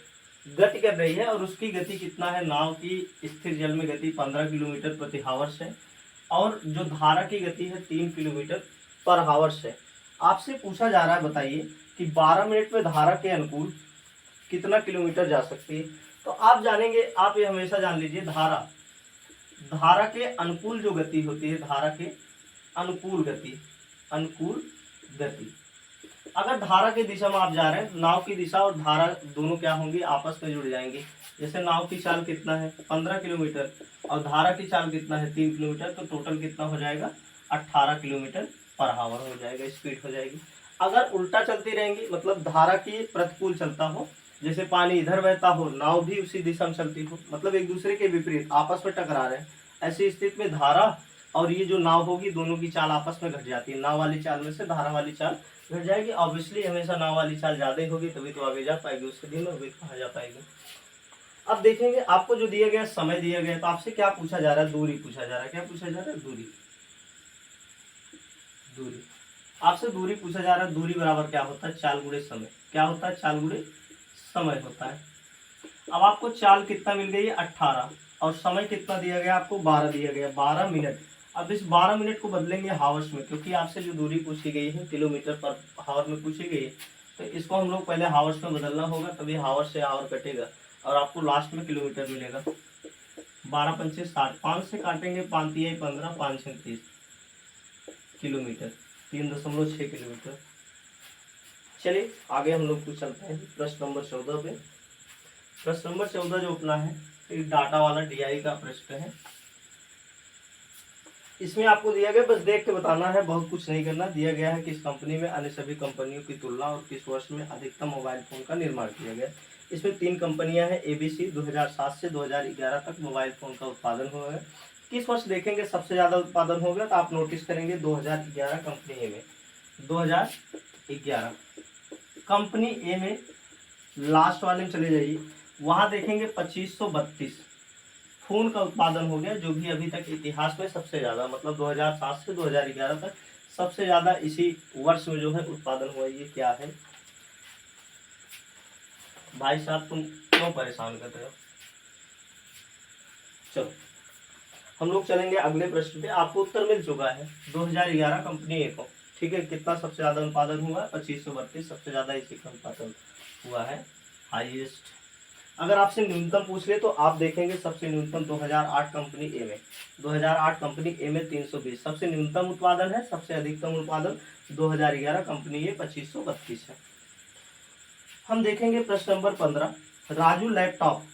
गति कर रही है और उसकी गति कितना है, नाव की स्थिर जल में गति 15 किलोमीटर प्रति हावर्स है और जो धारा की गति है 3 किलोमीटर पर हावर्स है। आपसे पूछा जा रहा है, बताइए कि 12 मिनट में धारा के अनुकूल कितना किलोमीटर जा सकती है। तो आप जानेंगे, आप ये हमेशा जान लीजिए, धारा के अनुकूल जो गति होती है, धारा के अनुकूल गति, अनुकूल गति, अगर धारा की दिशा में आप जा रहे हैं, नाव की दिशा और धारा दोनों क्या होंगी, आपस में जुड़ जाएंगे। जैसे नाव की चाल कितना है 15 किलोमीटर और धारा की चाल कितना है 3 किलोमीटर, तो टोटल कितना हो जाएगा 18 किलोमीटर पर हावर हो जाएगा, स्पीड हो जाएगी। अगर उल्टा चलती रहेंगी, मतलब धारा की प्रतिकूल चलता हो, जैसे पानी इधर बहता हो, नाव भी उसी दिशा में चलती हो, मतलब एक दूसरे के विपरीत आपस में टकरा रहे हैं, ऐसी स्थिति में धारा और ये जो नाव होगी दोनों की चाल आपस में घट जाती है। नाव वाली चाल में से धारा वाली चाल घट जाएगी। ऑब्वियसली हमेशा नाव वाली चाल ज्यादा ही होगी, तभी तो आगे जा पाएगी, उससे धीमे हुए कहाँ जा पाएगी। अब देखेंगे, आपको जो दिया गया समय दिया गया, तो आपसे क्या पूछा जा रहा है, दूरी पूछा जा रहा है। क्या पूछा जा रहा है, दूरी, दूरी आपसे दूरी पूछा जा रहा है। दूरी बराबर क्या होता है, चाल गुणे समय। क्या होता है, चाल गुणे समय होता है। अब आपको चाल कितना मिल गई है 18 और समय कितना दिया गया आपको 12 दिया गया, 12 मिनट। अब इस 12 मिनट को बदलेंगे हावर्स में, क्योंकि आपसे जो दूरी पूछी गई है किलोमीटर पर हावर में पूछी गई है, तो इसको हम लोग पहले हावर्स में बदलना होगा, तभी हावर से हावर कटेगा और आपको लास्ट में किलोमीटर मिलेगा। 12 पंचे 60, 5 से काटेंगे, 5 तिहाई 15, 5 छः 30 किलोमीटर, 3.6 किलोमीटर। चलिए आगे हम लोग कुछ चलते हैं प्रश्न नंबर 14 पे। प्रश्न नंबर 14 जो अपना है एक डाटा वाला डीआई का प्रश्न है। इसमें आपको दिया गया, बस देख के बताना है, बहुत कुछ नहीं करना। दिया गया है किस कंपनी में अन्य सभी कंपनियों की तुलना और किस वर्ष में अधिकतम मोबाइल फोन का निर्माण किया गया। इसमें 3 कंपनियां हैं, एबीसी। 2007 से 2011 तक मोबाइल फोन का उत्पादन हुआ है। किस वर्ष देखेंगे सबसे ज्यादा उत्पादन हो गया, तो आप नोटिस करेंगे 2011 कंपनी ए में, 2011 कंपनी ए में लास्ट वाले में चले जाइए, वहां देखेंगे 2532 फोन का उत्पादन हो गया, जो भी अभी तक इतिहास में सबसे ज्यादा, मतलब 2007 से 2011 तक सबसे ज्यादा इसी वर्ष में जो है उत्पादन हुआ। ये क्या है भाई साहब, तुम क्यों परेशान कर रहे हो। चलो हम लोग चलेंगे अगले प्रश्न पे। आपको उत्तर मिल चुका है 2011 कंपनी ए को, ठीक है। कितना सबसे ज्यादा उत्पादन हुआ है 2532, सबसे ज्यादा इसी का उत्पादन हुआ है, हाईएस्ट। अगर आपसे न्यूनतम पूछ ले तो आप देखेंगे सबसे न्यूनतम 2008 कंपनी ए में, 2008 कंपनी ए में 320 सबसे न्यूनतम उत्पादन है। सबसे अधिकतम उत्पादन 2011 कंपनी ए 2532 है। हम देखेंगे प्रश्न नंबर 15। राजू लैपटॉप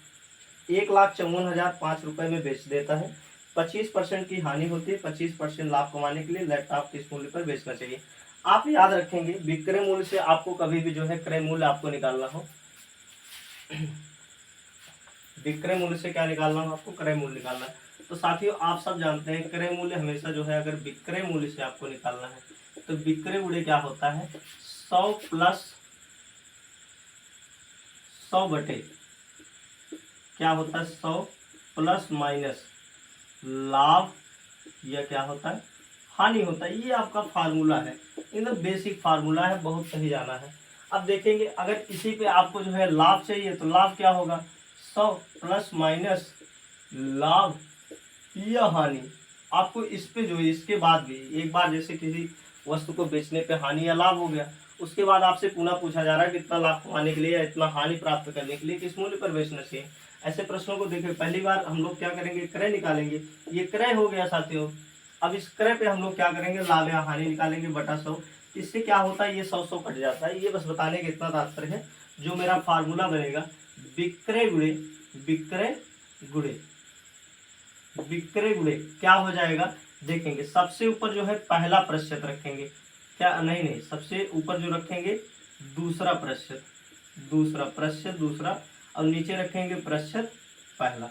1,54,005 रुपए में बेच देता है। 25% की हानि होती है, 25% लाभ कमाने के लिए लैपटॉप किस मूल्य पर बेचना चाहिए। आप याद रखेंगे विक्रय मूल्य से आपको कभी भी जो है क्रय मूल्य आपको निकालना हो, विक्रय मूल्य से क्या निकालना हो आपको, क्रय मूल्य निकालना है। तो साथियों आप सब जानते हैं क्रय मूल्य हमेशा जो है, अगर विक्रय मूल्य से आपको निकालना है तो विक्रय मूल्य क्या होता है 100 प्लस 100 बटे क्या होता है 100 प्लस माइनस लाभ, या क्या होता है हानि होता है। ये आपका फार्मूला है, एकदम बेसिक फार्मूला है, बहुत सही जाना है। अब देखेंगे अगर इसी पे आपको जो है लाभ चाहिए तो लाभ क्या होगा 100 प्लस माइनस लाभ या हानि। आपको इस पे जो है इसके बाद भी एक बार जैसे किसी वस्तु को बेचने पे हानि या लाभ हो गया, उसके बाद आपसे पुनः पूछा जा रहा है कि इतना लाभ कमाने के लिए या इतना हानि प्राप्त करने के लिए किस मूल्य पर बेचना चाहिए। ऐसे प्रश्नों को देखिए, पहली बार हम लोग क्या करेंगे क्रय निकालेंगे, ये क्रय हो गया साथियों। अब इस क्रय पे हम लोग क्या करेंगे लाभ या हानि निकालेंगे बटा 100। इससे क्या होता है ये 100 कट जाता है। ये बस बताने का इतना तात्पर्य है, जो मेरा फार्मूला बनेगा विक्रय गुणे विक्रय गुणे विक्रय गुणे क्या हो जाएगा, देखेंगे सबसे ऊपर जो है पहला प्रतिशत रखेंगे, क्या नहीं सबसे ऊपर जो रखेंगे दूसरा प्रतिशत दूसरा, और नीचे रखेंगे प्रतिशत पहला।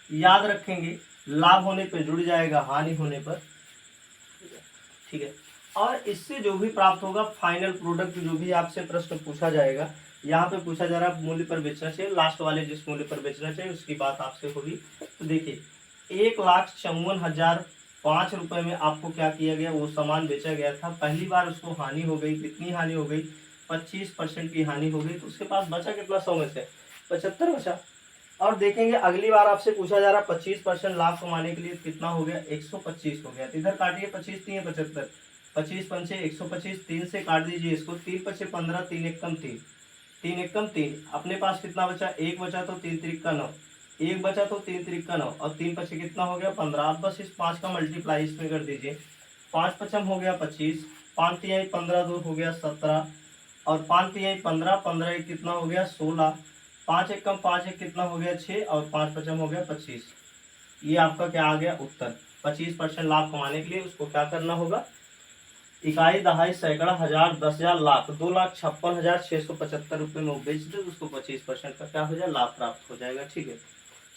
याद रखेंगे लाभ होने पे जुड़ जाएगा हानि होने पर, ठीक है। और इससे जो भी प्राप्त होगा फाइनल प्रोडक्ट, जो भी आपसे प्रश्न पूछा जाएगा, यहाँ पे पूछा जा रहा है मूल्य पर बेचना चाहिए, लास्ट वाले जिस मूल्य पर बेचना चाहिए उसकी बात आपसे होगी। तो देखिए 1,54,005 में आपको क्या किया गया, वो सामान बेचा गया था, पहली बार उसको हानि हो गई, कितनी हानि हो गई 25% की हानि हो गई, तो उसके पास बचा कितना 100 में से 75 बचा। और देखेंगे अगली बार आपसे पूछा जा रहा है 25% लाभ कमाने के लिए कितना हो गया 125 हो गया, तो इधर काटिए 25 3 75, 25 पंचे 125, 3 से काट दीजिए इसको, 3 पचे 15, 3 एकम 3, 3 एकम 3, अपने पास कितना बचा, 1 बचा तो 3 त्रिक 9, 1 बचा तो 3 त्रिक 9, और 3 पचे कितना हो गया 15। आप बस इस 5 का मल्टीप्लाई इसमें कर दीजिए, 5 पचम हो गया 25, 5 तिहाई 15 2 हो गया 17, और 5 तिहाई 15, 15 एक कितना हो गया 16, 5 एक कम 5 एक कितना हो गया 6, और 5 पचम हो गया 25। ये आपका क्या आ गया उत्तर। 25% लाभ कमाने के लिए उसको क्या करना होगा, इकाई दहाई सैकड़ा हजार 10,000 लाख 2,56,675 रुपये में बेच दे, उसको 25% का क्या हो जाए लाभ प्राप्त हो जाएगा, ठीक है।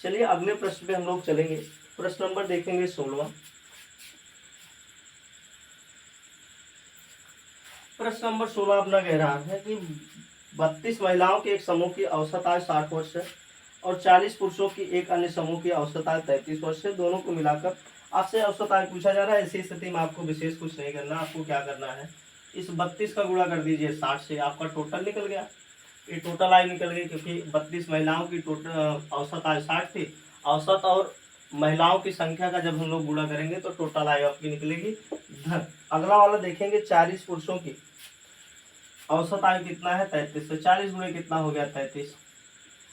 चलिए अगले प्रश्न पे हम लोग चलेंगे। प्रश्न नंबर देखेंगे 16। प्रश्न नंबर 16 अपना कह रहा है कि 32 महिलाओं के एक समूह की औसत आयु 60 वर्ष है और 40 पुरुषों की एक अन्य समूह की औसत आयु 33 वर्ष है, दोनों को मिलाकर आपसे औसत आयु पूछा जा रहा है। ऐसी स्थिति में आपको विशेष कुछ नहीं करना, आपको क्या करना है, इस 32 का गुणा कर दीजिए 60 से, आपका टोटल निकल गया, ये टोटल आयु निकल गई, क्योंकि 32 महिलाओं की टोटल औसत आयु 60 थी, औसत और महिलाओं की संख्या का जब हम लोग गुणा करेंगे तो टोटल आयु आपकी निकलेगी धन। अगला वाला देखेंगे 40 पुरुषों की औसत आयु कितना है 33, तो 40 गुणे कितना हो गया 33,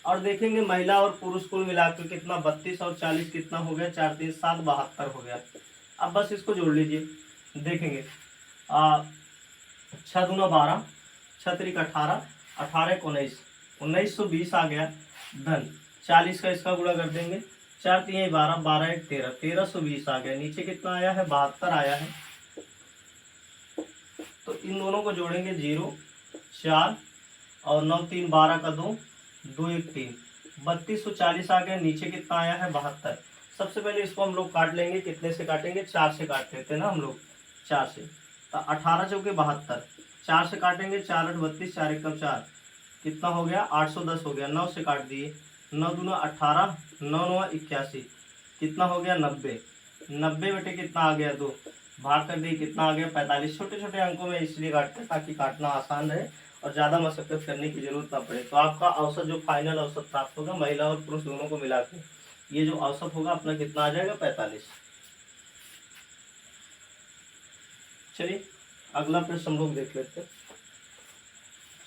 और देखेंगे महिला और पुरुष कुल मिलाकर कितना 32 और 40 कितना हो गया 4 3 7 72 हो गया। अब बस इसको जोड़ लीजिए, देखेंगे 6 दूना 12, 6 त्रिक 18, 18 19, 1920 आ गया धन। 40 का इसका गुणा कर देंगे, 4 3 12, 12 1 13, 1320 आ गया। नीचे कितना आया है 72 आया है, तो इन दोनों को जोड़ेंगे 0 4 और 9 3 12 का 2 2 1 3, 3240 आ गया। नीचे कितना आया है 72। सबसे पहले इसको हम लोग काट लेंगे, कितने से काटेंगे 4 से काट लेते हैं ना हम लोग, 4 से, तो 18 चौके 72, 4 से काटेंगे 4 8 32, 4 1 4 कितना हो गया 810 हो गया। 9 से काट दिए, 9 दूना 18, 9 9 81 कितना हो गया 90, 90 बटे कितना आ गया 2, भाग कर दिए कितना आ गया 45। छोटे छोटे अंकों में इसलिए काटते हैं ताकि काटना आसान रहे और ज़्यादा मशक्कत करने की जरूरत ना पड़े। तो आपका औसत जो फाइनल औसत प्राप्त होगा महिला और पुरुष दोनों को मिला के, ये जो औसत होगा अपना कितना आ जाएगा 45। चलिए अगला प्रश्न हम लोग देख लेते हैं।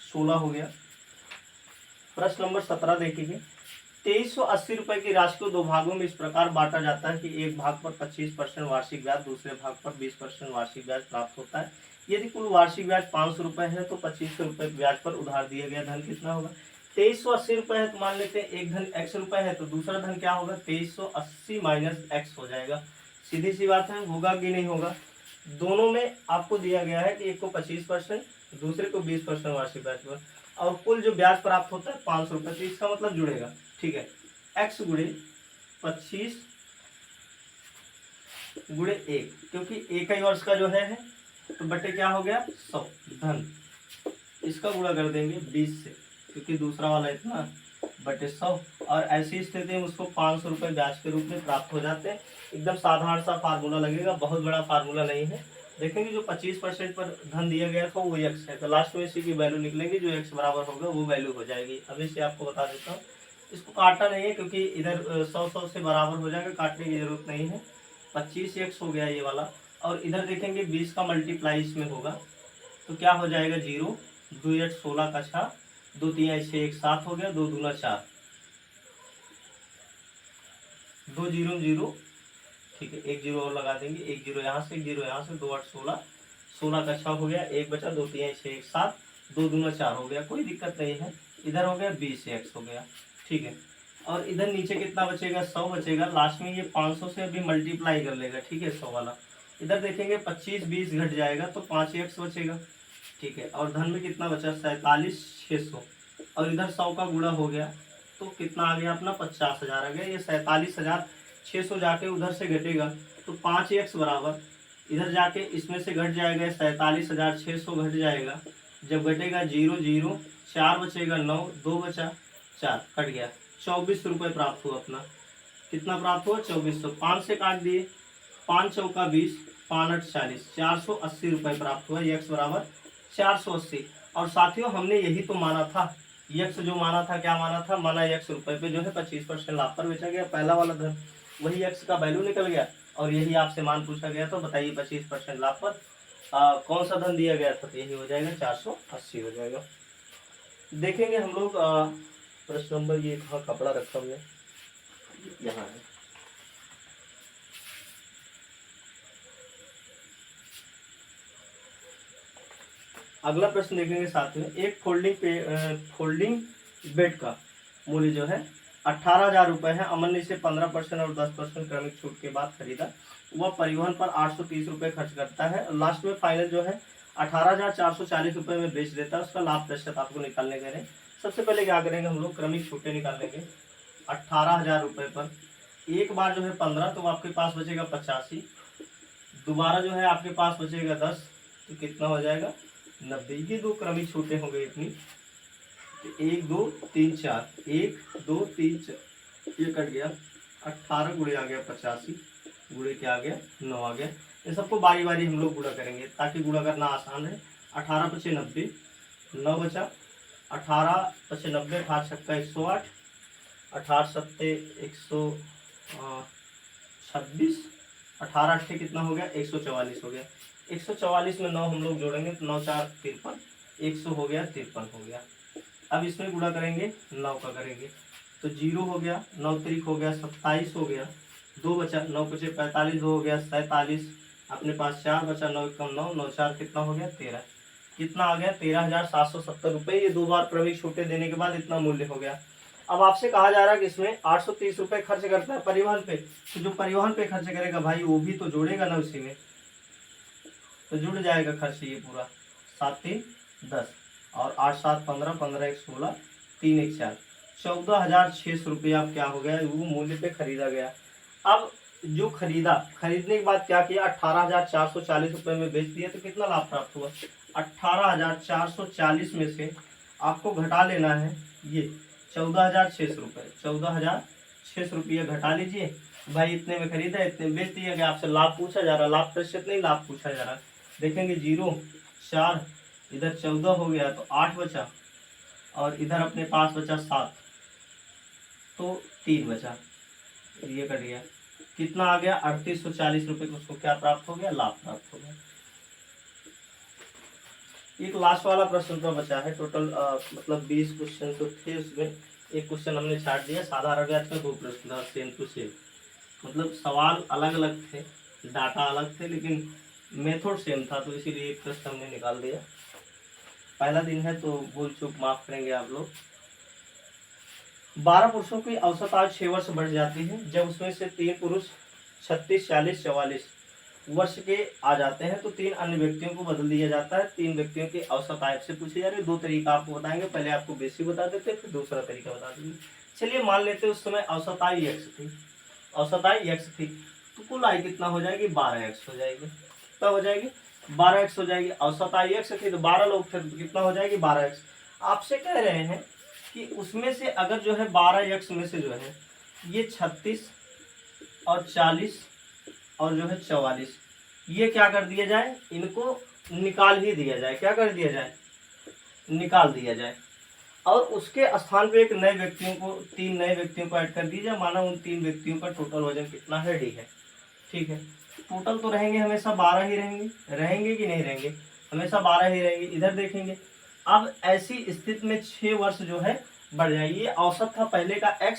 16 हो गया। प्रश्न नंबर 17 देखेंगे। 2380 रुपए की राशि को दो भागों में इस प्रकार बांटा जाता है कि एक भाग पर 25% वार्षिक ब्याज, दूसरे भाग पर 20% वार्षिक ब्याज प्राप्त होता है। यदि कुल वार्षिक ब्याज 500 रुपए है तो 2500 रुपए ब्याज पर उधार दिया गया धन कितना होगा। 2380 रुपए है तो मान लेते हैं एक धन x रुपए है, तो दूसरा धन क्या होगा 2380 माइनस x हो जाएगा। सीधी सी बात है, होगा कि नहीं होगा। दोनों में आपको दिया गया है कि एक को 25%, दूसरे को 20% वार्षिक ब्याज पर, और कुल जो ब्याज प्राप्त होता है 500 रुपए, तो इसका मतलब जुड़ेगा, ठीक है। x गुणे 25 गुणे 1, क्योंकि एक ही वर्ष का जो है तो बटे क्या हो गया 100 धन, इसका गुणा कर देंगे 20 से, क्योंकि दूसरा वाला इतना बटे 100, और ऐसी स्थिति में उसको 500 रुपये ब्याज के रूप में प्राप्त हो जाते हैं। एकदम साधारण सा फार्मूला लगेगा, बहुत बड़ा फार्मूला नहीं है। देखेंगे जो 25% पर धन दिया गया था वो x है, तो लास्ट में इसी की वैल्यू निकलेगी, जो x बराबर होगा वो वैल्यू हो जाएगी। अभी से आपको बता देता हूँ, इसको काटना नहीं है क्योंकि इधर 100 से बराबर हो जाएगा, काटने की जरूरत नहीं है। 25x हो गया ये वाला, और इधर देखेंगे 20 का मल्टीप्लाई इसमें होगा, तो क्या हो जाएगा 0 2 8 16 का 6, 2 3 6 1 7 हो गया, 2 दूना 4, 2 0 0, ठीक है, एक जीरो और लगा देंगे, एक जीरो यहाँ से, एक जीरो यहाँ से, 2 8 16, 16 का 6 हो गया, एक बचा, 2 3 6 1 7, 2 दूना 4 हो गया, कोई दिक्कत नहीं है। इधर हो गया 20x हो गया, ठीक है। और इधर नीचे कितना बचेगा, 100 बचेगा। लास्ट में ये 500 से अभी मल्टीप्लाई कर लेगा, ठीक है, 100 वाला। इधर देखेंगे 25 20 घट जाएगा तो 5x बचेगा, ठीक है। और धन में कितना बचा, 47,600। और इधर 100 का गुणा हो गया तो कितना आ गया अपना, 50,000 आ गया। ये 47,600 जाके उधर से घटेगा तो 5x बराबर इधर जाके इसमें से घट जाएगा, 47,600 घट जाएगा। जब घटेगा 0 0 4 बचेगा 9, 2 बचा 4, कट गया। 24 रुपये प्राप्त हुआ अपना। कितना प्राप्त हुआ, 2400। 5 से काट दिए, 5 चौका 20, 5 8 40, 480 रुपये प्राप्त हुआ। x बराबर 480। और साथियों हमने यही तो माना था, x जो माना था, क्या माना था, माना x रुपये पे जो है 25% लाभ पर बेचा गया, पहला वाला धन, वही x का वैल्यू निकल गया। और यही आपसे मान पूछा गया, तो बताइए 25% लाभ पर कौन सा धन दिया गया था, तो यही हो जाएगा 480 हो जाएगा। देखेंगे हम लोग प्रश्न नंबर, ये कहाँ कपड़ा रखा हमने, यहाँ है। अगला प्रश्न देखेंगे साथ में। एक फोल्डिंग बेड का मूल्य जो है 18,000 रुपये है। अमन ने इसे 15% और 10% क्रमिक छूट के बाद खरीदा। वह परिवहन पर 830 रुपये खर्च करता है। लास्ट में फाइनल जो है 18,440 रुपये में बेच देता है। उसका लाभ प्रतिशत आपको निकालने करें। सबसे पहले क्या करेंगे हम लोग, क्रमिक छूटें निकालेंगे। 18,000 रुपये पर एक बार जो है 15, तो आपके पास बचेगा 85। दोबारा जो है आपके पास बचेगा 10, तो कितना हो जाएगा, 90। ये दो क्रमिक छूटें हो गई इतनी, 1 2 3 4, 1 2 3 4, ये कट गया। 18 गुणे आ गया 85, गुणे क्या आ गया, 9 आ गया। इन सबको बारी बारी हम लोग गुणा करेंगे ताकि गुणा करना आसान है। 18 पचे 90, 9 बचा। 18 पचे 90, 18 छक्का 108, 18 सत्ते 126, 18 अट्ठे कितना हो गया, 144 हो गया। 144 में 9 हम लोग जोड़ेंगे तो 9 4 53, 100 हो गया, 53 हो गया। अब इसमें गुणा करेंगे, 9 का करेंगे तो 0 हो गया, 9 3 हो गया, 27 हो गया, 2 बचा, 9 पचे 45, 2 हो गया 47, अपने पास 4 बचा, 9 कम 9, 9 4 कितना हो गया, 13। कितना आ गया, 13,770 रुपये। ये दो बार क्रमिक छूटे देने के बाद इतना मूल्य हो गया। अब आपसे कहा जा रहा है कि इसमें 830 रुपये खर्च करता है परिवहन पे, तो जो परिवहन पे खर्च करेगा भाई वो भी तो जोड़ेगा ना उसी में, तो जुड़ जाएगा खर्च ये पूरा। 7 3 10 और 8 7 15, 15 1 16, 3 1 4, 14,600 रुपया क्या हो गया, वो मूल्य पे खरीदा गया। अब जो खरीदा, खरीदने के बाद क्या किया, 18,440 रुपये में बेच दिया, तो कितना लाभ प्राप्त हुआ, 18,440 में से आपको घटा लेना है ये 14,600 रुपये। 14,600 रुपये घटा लीजिए भाई, इतने में खरीदा, इतने में बेच दिया गया। आपसे लाभ पूछा जा रहा, लाभ प्रतिशत नहीं, लाभ पूछा जा रहा। देखेंगे 0 4, इधर 14 हो गया तो 8 बचा, और इधर अपने पास बचा 7, तो 3 बचा, ये कट गया। कितना आ गया, 3,840 रुपये को उसको क्या प्राप्त हो गया, लाभ प्राप्त हो गया। एक लास्ट वाला प्रश्न तो बचा है। टोटल मतलब 20 क्वेश्चन तो थे, उसमें एक क्वेश्चन हमने छाट दिया। साधारण गणित में 2 प्रश्न था, सेम टू सेम, मतलब सवाल अलग अलग थे, डाटा अलग थे, लेकिन मेथड सेम था, तो इसीलिए एक प्रश्न हमने निकाल दिया। पहला दिन है तो भूल चूक माफ करेंगे आप लोग। 12 पुरुषों की औसत आयु 6 वर्ष बढ़ जाती है। जब उसमें से 3 पुरुष 36 40 44 वर्ष के आ जाते हैं तो 3 अन्य व्यक्तियों को बदल दिया जाता है। 3 व्यक्तियों की औसत आयु से पूछी जा रही है। 2 तरीका आपको बताएंगे, पहले आपको बेसिक बता देते फिर दूसरा तरीका बता देंगे। चलिए मान लेते उस समय औसत आयु x थी, औसत आयु x थी, तो कुल आयु कितना हो जाएगी, 12x हो जाएगी। कितना हो जाएगी, 12x हो जाएगी। औसत आयु x थी तो 12 लोग थे तो कितना हो जाएगी, 12x। आपसे कह रहे हैं कि उसमें से अगर जो है 12x में से जो है ये 36 और 40 और जो है 44, ये क्या कर दिया जाए, इनको निकाल ही दिया जाए। क्या कर दिया जाए, निकाल दिया जाए। और उसके स्थान पे एक नए व्यक्तियों को, 3 नए व्यक्तियों को ऐड कर दीजिए। माना उन 3 व्यक्तियों का टोटल वजन कितना है, डी है, ठीक है। टोटल तो रहेंगे हमेशा 12 ही रहेंगे, रहेंगे कि नहीं रहेंगे, हमेशा 12 ही रहेंगे। इधर देखेंगे, अब ऐसी स्थिति में 6 वर्ष जो है बढ़ जाएगी। ये औसत था पहले का x,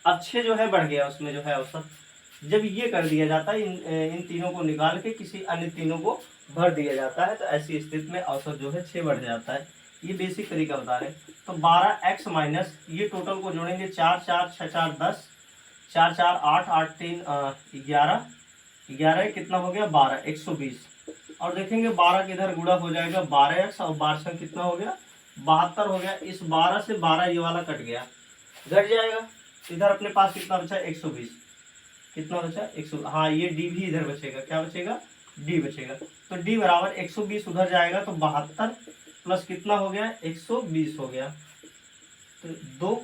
अब 6 जो है बढ़ गया उसमें जो है औसत। जब ये कर दिया जाता है, इन तीनों को निकाल के किसी अन्य तीनों को भर दिया जाता है, तो ऐसी स्थिति में औसत जो है 6 बढ़ जाता है। ये बेसिक तरीका बता रहे हैं। तो 12x माइनस ये टोटल को जोड़ेंगे 4 4 6 4 10, 4 4 8 8 3 11, 11 कितना हो गया 12, 120। और देखेंगे 12 के इधर गुणा हो जाएगा 12x और 12 कितना हो गया 72 हो गया। इस 12 से 12 ये वाला कट गया, घट जाएगा। इधर अपने पास कितना बचा 120, कितना बचा 100। हाँ ये डी भी इधर बचेगा, क्या बचेगा डी बचेगा। तो डी बराबर 120 उधर जाएगा तो 72 प्लस कितना हो गया 120 हो गया। तो 2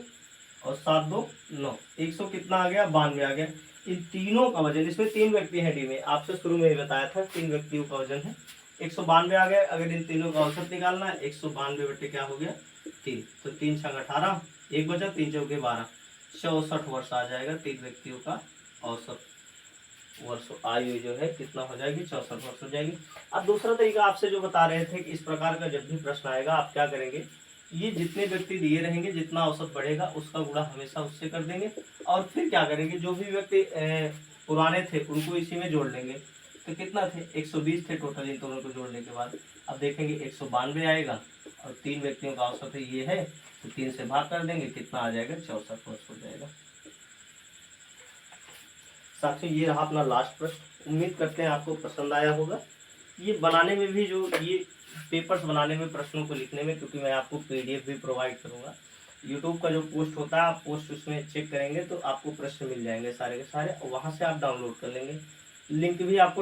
और 7 2 9, 100 कितना आ गया 92 आ गया। इन तीनों का वजन, इसमें 3 व्यक्ति हैं डी में, आपसे शुरू में ही बताया था 3 व्यक्तियों का वजन है 192 आ गया। अगर इन तीनों का औसत निकालना है 192 बटे क्या हो गया 3, तो 3 छंग 18, 1 बचा 3 चौके 12, 64 वर्ष आ जाएगा 3 व्यक्तियों का औसत वर्ष आयु जो है कितना हो जाएगी 64 वर्ष हो जाएगी। अब दूसरा तरीका आपसे जो बता रहे थे कि इस प्रकार का जब भी प्रश्न आएगा आप क्या करेंगे, ये जितने व्यक्ति दिए रहेंगे जितना औसत बढ़ेगा उसका गुणा हमेशा उससे कर देंगे, और फिर क्या करेंगे जो भी व्यक्ति पुराने थे उनको इसी में जोड़ लेंगे। तो कितना थे 120 थे टोटल, इन दोनों को जोड़ने के बाद अब देखेंगे 192 आएगा, और 3 व्यक्तियों का औसत है ये है, तो 3 से भाग कर देंगे कितना आ जाएगा 64 वर्ष हो जाएगा। साथियों ये रहा अपना लास्ट प्रश्न, उम्मीद करते हैं आपको पसंद आया होगा। ये बनाने में भी जो ये पेपर्स बनाने में, प्रश्नों को लिखने में, क्योंकि मैं आपको पीडीएफ भी प्रोवाइड करूंगा, यूट्यूब का जो पोस्ट होता है आप पोस्ट उसमें चेक करेंगे तो आपको प्रश्न मिल जाएंगे सारे के सारे, और वहाँ से आप डाउनलोड कर लेंगे। लिंक भी आपको